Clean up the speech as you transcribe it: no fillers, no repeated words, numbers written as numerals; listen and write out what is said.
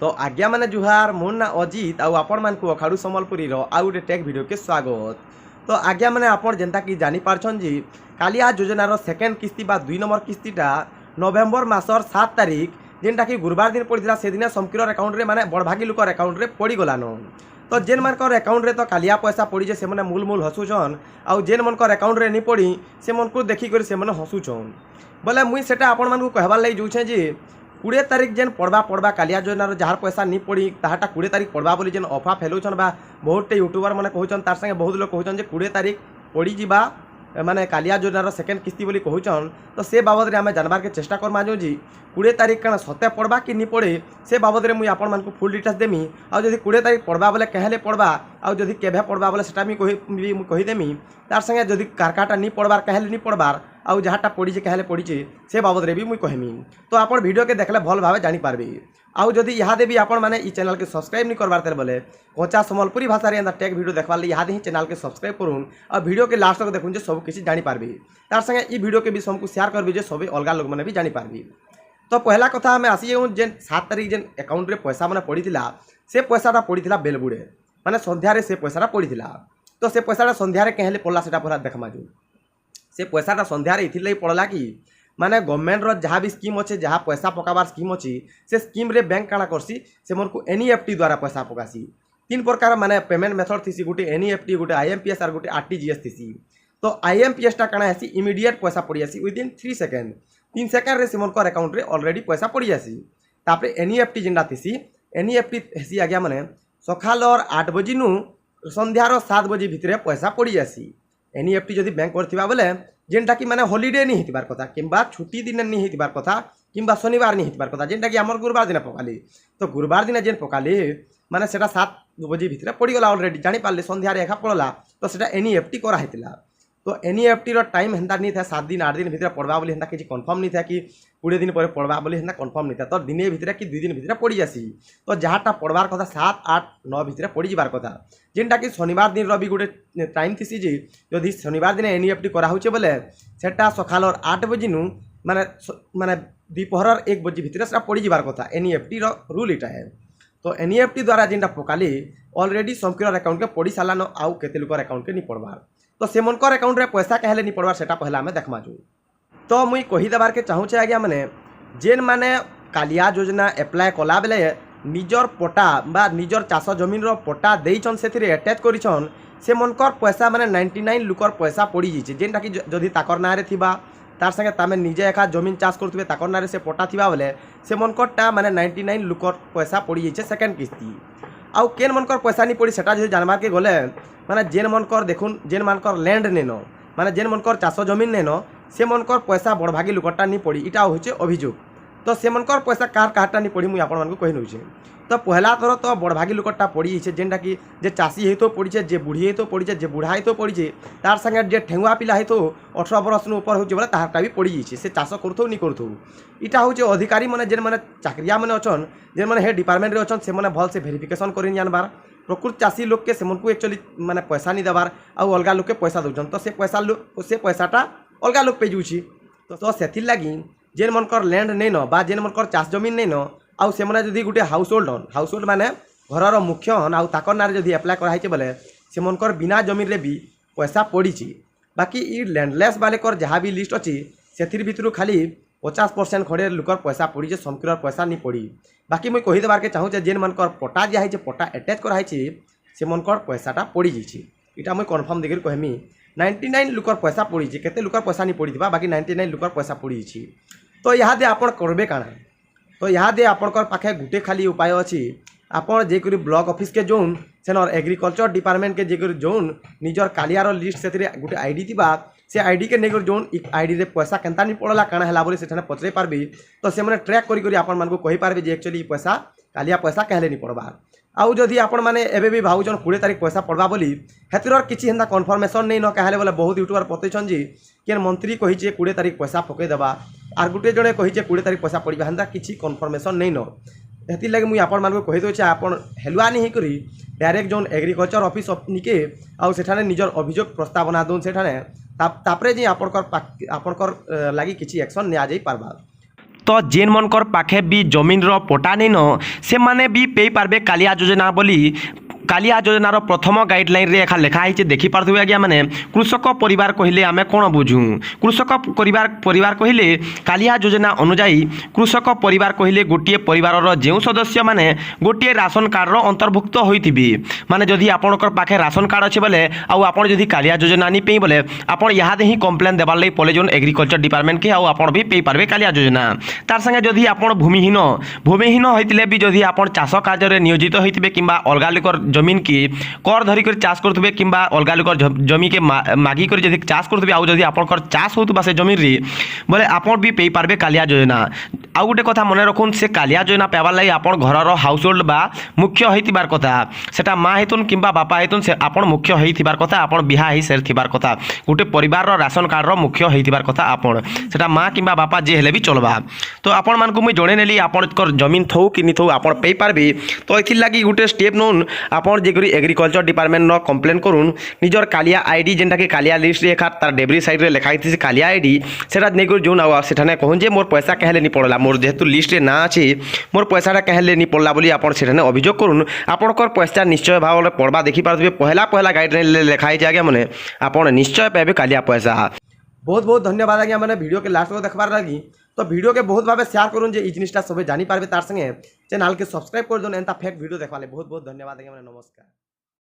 तो आज्ञा माने जुहार मोर ना अजित आउ आपण मान को अखाड़ू संबलपुरी रो आउ गोटे टेक वीडियो के स्वागत। तो आज्ञा माने आपण जेंता कि जानी पारछन जी कालिया योजनार सेकेंड किस्ती बा 2 नंबर किस्तीटा नवेम्बर मासर 7 तारिख जेनटा कि गुरुवार दिन पड़ता से दिन समकिर अकाउंट रे माने बड़भागी लोकर अकाउंट रे पड़ी गलान। तो जेन मानकर अकाउंट रे तो कालिया पैसा पड़ी से माने मूल मूल हसुछन आउ जेन मनकर अकाउंट रे नहीं पड़ी से मन को देखी कर से माने हसुछन बोले मुई सेटा आपण मान को कहबार लई जोछे जे 20 तारिख जेन पड़वा कालिया योजनार जार पैसा नहीं पड़ी ताहाटा 20 तारिख पड़वा बोली जेन अफा फैलाउछन बा बहुत यूट्यूबर माने कहउछन तार संगे बहुत लोग कहउछन जे 20 तारिख पड़ी जीबा माने कालिया योजनार सेकेंड किस्ती बोली कहउछन। तो से बाबद रे आमे जानबार के चेष्टा करमा जो जी 20 तारिख काना सत्य पड़वा कि नहीं पड़े से बाबद रे मुई आपण मान को फुल डिटेल्स देमी। आ जदि 20 तारिख पड़वा बोले कहले पड़वा आ जदि केभे पड़वा बोले सेटा मी कहि देमी तार संगे जदि कारकाटा नहीं पड़बार कहले नहीं पड़बार आउ जहाँटा पड़ी कहले पड़ी से बाबद रे भी मुई कहमी। तो आपण वीडियो के देखले भल भावे जानी पारबे। आउ जदि इहादे भी आपण माने ई चैनल के सब्सक्राइब नहीं करबार तेरे बोले कच्चा संबलपुरी भाषा रे टेक वीडियो देखबार लिए इहादे ही चैनल के सब्सक्राइब करूँ और वीडियो के लास्ट तक देखूँ सब किसी जानी पारबे। तार संगे ई वीडियो के भी सबको शेयर करबी जे सब अलग लोग मैंने भी जानी पारबी। तो पहला कथा आम आसी जेन 7 तारिख जेन अकाउंट रे पैसा मैंने पड़ी से पैसाटा पड़ी बेलबुड़े माने संध्यारे से पैसाटा पड़ी। तो से पैसाटा संध्यारे कहले पड़ला सेटा पूरा देखमा जो से पैसाटा संध्यारे इथिर पड़ला कि माने गवर्नमेंट जहाँ भी स्कीम अच्छे जहाँ पैसा पकाबार स्कीम अच्छी से स्कीम रे बैंक काଣା करसी से मन को एनईएफटी द्वारा पैसा पकासी। 3 प्रकार माने पेमेंट मेथड थीसी गोटे एनईएफटी गोटे आईएमपीएस और गोटे आरटीजीएस थीसी। तो आईएमपीएस टा काଣା हेसी इमीडिएट पैसा पड़ी आसी विदिन 3 सेकेंड 3 सेकेंड रे से मन को अकाउंट रे ऑलरेडी पैसा पड़ी आसी। तापरे एनईएफटी जेनटा थीसी एनईएफटी हेसी आज्ञा माने सखालर 8 बजे नु संध्यार 7 बजे भितरे पैसा पड़ी आसी। एनईएफटी जदि बैंक करथिबा बोले जेनटा कि माने हॉलिडे नहीं हितबार कथा किंबा छुट्टी दिन नहीं हितबार कथा किंबा शनिवार नहीं हितबार कथा जेनटा कि हमर गुरुवार दिन पकाली। तो गुरुवार दिन जेन पकाली माने सेटा 7 बजे भितरे पड़ी गला ऑलरेडी जानी पारले संध्यारे एखा पड़ला। तो सेटा एनईएफटी करा हितला। तो एनईएफटी रो टाइम हेंता नहीं था 7 दिन 8 दिन भितरे पड़वा बोली हेंता किछि कंफर्म नहीं था कि 20 दिन पर पड़वा बोली हेंता कंफर्म नहीं था। तो दिने भितरे कि 2 दिन भितरे पड़ी जासी। तो जहाँटा पड़वार कथा 7 8 9 भितरे पड़ी जिबार कथा जेनटा कि शनिवार दिन रवि गोटे टाइम थीसी जे जदि शनिवार दिन एनईएफटी करा होचे बोले सेटा सखालर 8 बजे नु माने माने दोपहर 1 बजे भितरे सेटा पड़ी जिबार कथा एनईएफटी रो रूल इटा है। तो एनईएफटी द्वारा जेनटा पकाली ऑलरेडी समकिर अकाउंट के पड़ी सालान आउ केते लोकर अकाउंट के नहीं पड़बार। तो से मनकर अकाउंट रे पैसा कहले नहीं पड़बार सेटा पहला आमे देखमा जो। तो मुई कहि देबार के चाहूचे आज्ञा माने जेन माने कालिया योजना अप्लाई कला बेले निजर पटा बा निजर चाष जमीन रो पटा देइछन सेथिरे अटैच करिछन से मनकर पैसा माने 99 लुकर पैसा पड़ी जिचे जेनटा कि जदि ताकर नारे थिबा तार संगे तामे निजे एका जमीन चाष करथुबे ताकर नारे से पटा थिबा बोले से मनकरटा माने 99 लुकर पैसा पड़ी जिचे सेकेंड किस्ती। आउ केन मनकर पैसा नहीं पड़ी सेटा जदि जानबार के गले माने जेन मनकर देखुन जेन मनकर लैंड नेनो माने जेन मनकर चाष जमीन नेनो से मनकर पैसा बड़भागी लुकटा नहीं पड़ी इटा होचे अभियोग। तो से मनकर पैसा कार काटा नहीं पड़ी मुई आपण मान को कहि नउछे। तो पहला थर तो बड़भागी लुकटा पड़ी छे जेनटा कि जे चाषी हे तो पड़ी छे जे बुढ़ी हे तो पड़ी छे जे बुढ़ा हे तो पड़ी छे तार संगे जे ठेंगुआ पिला हे तो 18 बरस नु ऊपर होचे बोले ताहाटा भी पड़ी छे से चाष करथौ नहीं करथौ इटा होचे अधिकारी माने जेन माने चाकरिया माने अछन जेन माने हे डिपार्टमेंट रे अछन से माने भल से वेरिफिकेशन करिन जानबार प्रकृत चाषी लोग के से मन को एक्चुअली माने पैसा नहीं देबार आउ अलगा लोग के पैसा दउछन। तो से पैसाटा अलगा लोग पे जुछि। तो सेथिर लागी जेन मनकर लैंड नहीं न बा जेन मनकर चाष जमीन नहीं न आउ से माने जदि गोटे हाउस होल्ड माने घरर मुख्य हन आउ ताकर नारे जदि अप्लाई कराइछे बोले से मनकर बिना जमीन रे भी पैसा पड़ी। बाकी ई लैंडलेस वाले कर जहाँ भी लिस्ट अच्छी से भितर खाली 50% खड़े लुकर पैसा पड़ी समकिर पैसा नहीं पड़ी। बाकी मुझे कही देबार के चाहूचे जेन मनकर पटा दिखाई पटा अटैच कराई से मनकर पैसाटा पड़ी जाइए इटा मुझे कन्फर्म देकर कहमी 99 लुकर पैसा पड़ी केते लुकर पैसा नहीं पड़ी बाकी 99 लुकर पैसा पड़ी। तो यहाँ दे आपण करबे काना तो यहाँ दे आपणकर पाखे गुटे खाली उपाय अच्छी आपड़ जेकर ब्लॉक ऑफिस के जोन सेनर एग्रीकल्चर डिपार्टमेंट के जेकर जोन निजर कालियार लिस्ट से गोटे आईडी थिबा से आईडी के नेगर जोन आईडी रे पैसा केनता नहीं पड़ला काना हला बोली सेठाने पचरे पारबी। तो से माने ट्रैक करी आपण मान को कहि पारबे जे एक्चुअली पैसा कालिया पैसा कहले नहीं पड़बा। आउ जदि आपण माने एबे भी भावुचन 20 तारिख पैसा पड़बा बोली हेतिर किछि हेंदा कन्फर्मेशन नहीं न कहले बोले बहुत यूट्यूबर पतेछन जी केन मंत्री कहिचे 20 तारिख पैसा पके देबा आर गुटे जणे कहिचे 20 तारिख पैसा पड़बा हेंदा किछि कन्फर्मेशन नहीं न हेतिर लगे मुई आपण मान को कहि दोचे आपण हेलुआ नहीं करी डायरेक्ट जोन एग्रीकल्चर ऑफिस निके आउ सेठाने निजर अभियोग प्रस्तावना दोन सेठाने तापरे जे आपणकर लगी किछि एक्शन निया जाई पारबा। तो जेन मनकर पाखे भी जमीन रो पटा नहीं न से माने भी पे पारबे कालिया योजना बोली कालिया योजनार प्रथम गाइडलाइन रे एखा लेखा है देखी पार्थ्वे आज्ञा मैंने कृषक परिवार कहले आम कौन बुझू कृषक परिवार कहले कालिया योजना अनुजाई कृषक परिवार कहले गोटे परिवार जो सदस्य माने गोटे राशन कार्ड रो अंतर्भुक्त होइथिबे माने जदि आपनकर पाखे राशन कार्ड अच्छे बोले आउ आपन जदि कालिया योजना नहीं पे बोले आपन यहाँ ही कम्प्लेन देवार लगी पड़े जो एग्रीकल्चर डिपार्टमेंट के आपन भी पे पारबे कालिया योजना तार संगे जदि आपन भूमिहीन होइतिले भी जदि आपन चाष कार्य नियोजित होइतिबे किंबा अलगा लोकर जमीन की कर धरिक चाष करुवे कि अलग लोक जमी के मागिक चाष करुवे आउ जदि आपंकर चाष होता से जमीन रे बोले आपन भी पे पारबे कालिया योजना आउ गोटे कथा मन रखुन से कालिया योजना पाइबार लगी आपन घर हाउस होल्ड बा मुख्य होइतिबार कथा सेटा माँ हेतुन किंबा बापा हेतुन से आपन मुख्य होइतिबार कथा आपन बिहा ही सेर थिबार कथा गोटे परिवार राशन कार्ड रो मुख्य होइतिबार कथा आपन सेटा माँ किंबा बापा जे हेले भी चलबा तो आपण मानकु मुई जणे नेली आपन जमीन थौ कि नि थौ आपन पे पारबे तो एथि लागि गोटे स्टेप नोन आपन जेकरी एग्रीकल्चर डिपार्टमेंट न कंप्लेन करूँ निजर कालिया आईडी जेनटा कि कालिया लिस्ट रे एखा तार डेबरी साइड रे लिखाई थी कालिया आईडी सेटा नेगर जोन आवा सेठाने कहूँ जे मोर पैसा कहले नहीं पड़ला मोर जेहेतु लिस्ट रे ना अच्छे मोर पैसाटा कहले नहीं पड़ला बोली आपन सेठाने अभियोग करूँ आपनकर पैसा निश्चय भाव में पड़वा देखी पारे पहला गाइडलाइन लिखाई आज्ञा मैंने आपन निश्चय पाइबे कालिया पैसा। बहुत बहुत धन्यवाद आज्ञा मैंने वीडियो के लास्ट को देखबार लगी तो वीडियो के बहुत भाव शेयर करूँ जे जिनिसटा सब जानी पारबे तार संगे चैनल के सब्सक्राइब कर दो एंता फेक वीडियो देखवाले बहुत बहुत धन्यवाद आज्ञा मैंने नमस्कार।